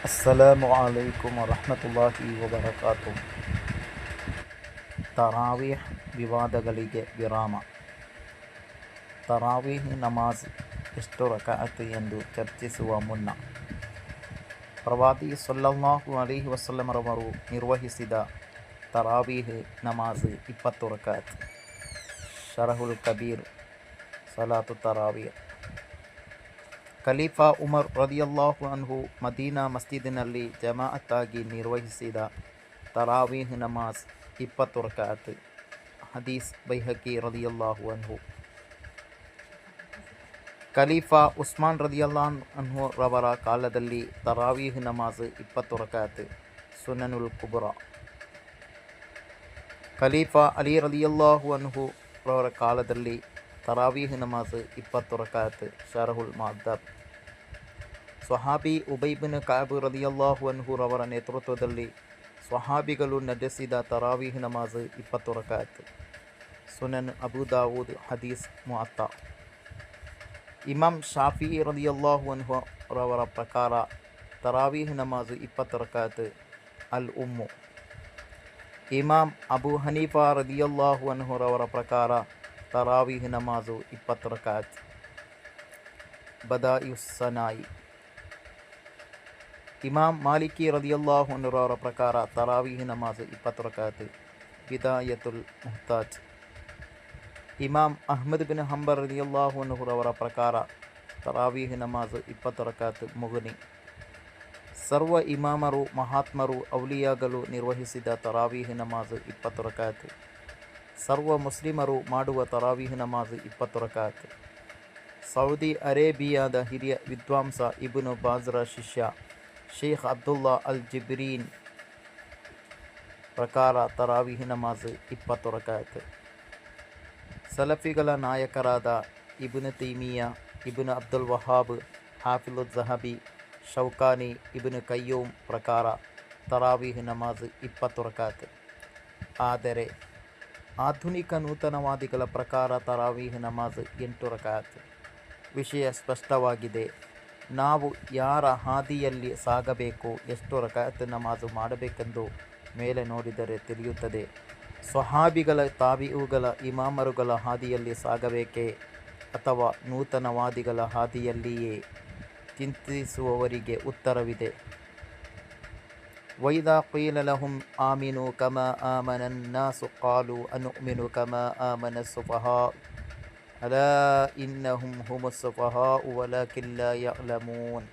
അസ്സലാമു അലൈക്കും വറഹ്മത്തുള്ളാഹി ವಬರಕಾತು. ತರಾವೀಹ್ ವಿವಾದಗಳಿಗೆ ವಿರಾಮ. ತರಾವೀಹ್ ನಮಾಜ್ ಎಷ್ಟು ರಕಾಅತ್ ಎಂದು ಚರ್ಚಿಸುವ ಮುನ್ನ ಪ್ರವಾದಿ ಸಲ್ಲಲ್ಲಾಹು ಅಲೈಹಿ ವಸಲ್ಲಮರವರು ನಿರ್ವಹಿಸಿದ ತರಾವೀಹ್ ನಮಾಜ್ 20 ರಕಾಅತ್. ಶರಹುಲ್ ಕಬೀರ್ ಸಲಾತು ತರಾವೀಹ್. ಖಲೀಫಾ ಉಮರ್ ರದಿಯಲ್ಲಾಹು ಅನ್ಹು ಮದೀನಾ ಮಸ್ಜಿದಿನಲ್ಲಿ ಜಮಾಅತ್ತಾಗಿ ನಿರ್ವಹಿಸಿದ ತರಾವೀಹ್ ನಮಾಜ್ 20 ರಕಾಅತ್. ಹದೀಸ್ ಬೈಹಕಿ ರದಿಯಲ್ಲಾಹು ಅನ್ಹು. ಖಲೀಫಾ ಉಸ್ಮಾನ್ ರದಿಯಲ್ಲಾಹು ಅನ್ಹು ರವರ ಕಾಲದಲ್ಲಿ ತರಾವೀಹ್ ನಮಾಜ್ 20 ರಕಾಅತ್. ಸುನನುಲ್ ಕುಬ್ರಾ. ಖಲೀಫಾ ಅಲಿ ರದಿಯಲ್ಲಾಹು ಅನ್ಹು ರವರ ಕಾಲದಲ್ಲಿ ತರಾವೀಹ್ ನಮಾಜ್ 20 ರಕಾಅತ್. ಶರಹುಲ್ ಮುಅದ್ದಬ್. ಸ್ವಹಾಬಿ ಉಬೈ ಬಿನ್ ಕಅಬ್ ರದಿಯಲ್ಲಾಹು ಅನ್ಹು ರವರ ನೇತೃತ್ವದಲ್ಲಿ ಸ್ವಹಾಬಿಗಳು ನಡೆಸಿದ ತರಾವೀಹ್ ನಮಾಜ್ 20 ರಕಾಅತ್. ಸುನನ್ ಅಬೂ ದಾವೂದ್. ಹದೀಸ್ ಮುಅತ್ತಾ. ಇಮಾಮ್ ಶಾಫಿಯಿ ರದಿಯಲ್ಲಾಹು ಅನ್ಹು ರವರ ಪ್ರಕಾರ ತರಾವೀಹ್ ನಮಾಜ್ 20 ರಕಾಅತ್. ಅಲ್ ಉಮ್ಮು. ಇಮಾಮ್ ಅಬೂ ಹನೀಫಾ ರದಿಯಲ್ಲಾಹು ಅನ್ಹು ರವರ ಪ್ರಕಾರ ತರಾವೀಹ್ ನಮಾಜು 20 ರಕಾಅತ್. ಬದಾಯಿಯುಸ್ ಸನಾಯಿ. ಇಮಾಮ್ ಮಾಲಿಕಿ ರದಿಯಲ್ಲಾಹು ಅನ್ಹು ರವರ ಪ್ರಕಾರ ತರಾವೀಹ್ ನಮಾಜ್ 20 ರಕಾಅತ್. ಬಿದಾಯತುಲ್ ಮುಹ್ತಾಜ್. ಇಮಾಮ್ ಅಹ್ಮದ್ ಬಿನ್ ಹಂಬಲ್ ರದಿಯಲ್ಲಾಹು ಅನ್ಹು ರವರ ಪ್ರಕಾರ ತರಾವೀಹ್ ನಮಾಜ್ 20 ರಕಾಅತ್. ಮುಗ್ನಿ. ಸರ್ವ ಇಮಾಮರು, ಮಹಾತ್ಮರು, ಔಲಿಯಾಗಳು ನಿರ್ವಹಿಸಿದ ತರಾವೀಹ್ ನಮಾಜ್ 20 ರಕಾಅತ್. ಸರ್ವ ಮುಸ್ಲಿಮರು ಮಾಡುವ ತರಾವೀಹ್ ನಮಾಜ್ 20 ರಕಾಅತ್. ಸೌದಿ ಅರೇಬಿಯಾದ ಹಿರಿಯ ವಿದ್ವಾಂಸ ಇಬ್ನು ಬಾಜ್ರ ಶಿಷ್ಯ ಶೇಖ್ ಅಬ್ದುಲ್ಲಾ ಅಲ್ ಜಿಬ್ರೀನ್ ಪ್ರಕಾರ ತರಾವೀಹ್ ನಮಾಜ್ 20 ರಕಾಅತ್. ಸಲಫಿಗಳ ನಾಯಕರಾದ Ibn ತೈಮಿಯಾ, Ibn Abdul Wahab, Hafiz ಝಹಬಿ, ಶೌಕಾನಿ, Ibn Qayyum ಪ್ರಕಾರ ತರಾವೀಹ್ ನಮಾಜ್ 20 ರಕಾಅತ್. ಆದರೆ ಆಧುನಿಕ ನೂತನವಾದಿಗಳ ಪ್ರಕಾರ ತರಾವೀಹ್ ನಮಾಜ್ 8 ರಕಾಅತ್. ವಿಷಯ ಸ್ಪಷ್ಟವಾಗಿದೆ. ನಾವು ಯಾರ ಹಾದಿಯಲ್ಲಿ ಸಾಗಬೇಕು, ಎಷ್ಟು ರಕಾಅತ್ ನಮಾಜು ಮಾಡಬೇಕೆಂದು ಮೇಲೆ ನೋಡಿದರೆ ತಿಳಿಯುತ್ತದೆ. ಸ್ವಹಾಬಿಗಳ, ತಾಬಿಊಗಳ, ಇಮಾಮರುಗಳ ಹಾದಿಯಲ್ಲಿ ಸಾಗಬೇಕೇ ಅಥವಾ ನೂತನವಾದಿಗಳ ಹಾದಿಯಲ್ಲಿಯೇ? ಚಿಂತಿಸುವವರಿಗೆ ಉತ್ತರವಿದೆ. ವೈದಾ ಕೀಲ ಲಹುಂ ಆಮಿನು ಕಮಾ ಆಮನನ್ ನಾಸು ಕಾಲು ಅನುಮಿನು ಕಮಾ ಆಮನ ಸುಫಹಾ ಅಲಾ ಇನ್ನಹುಂ ಹುಮುಸ್ ಸುಫಹಾഉ ವಲಾಕಿನ್ ಲಾ ಯಅಲಮೂನ್.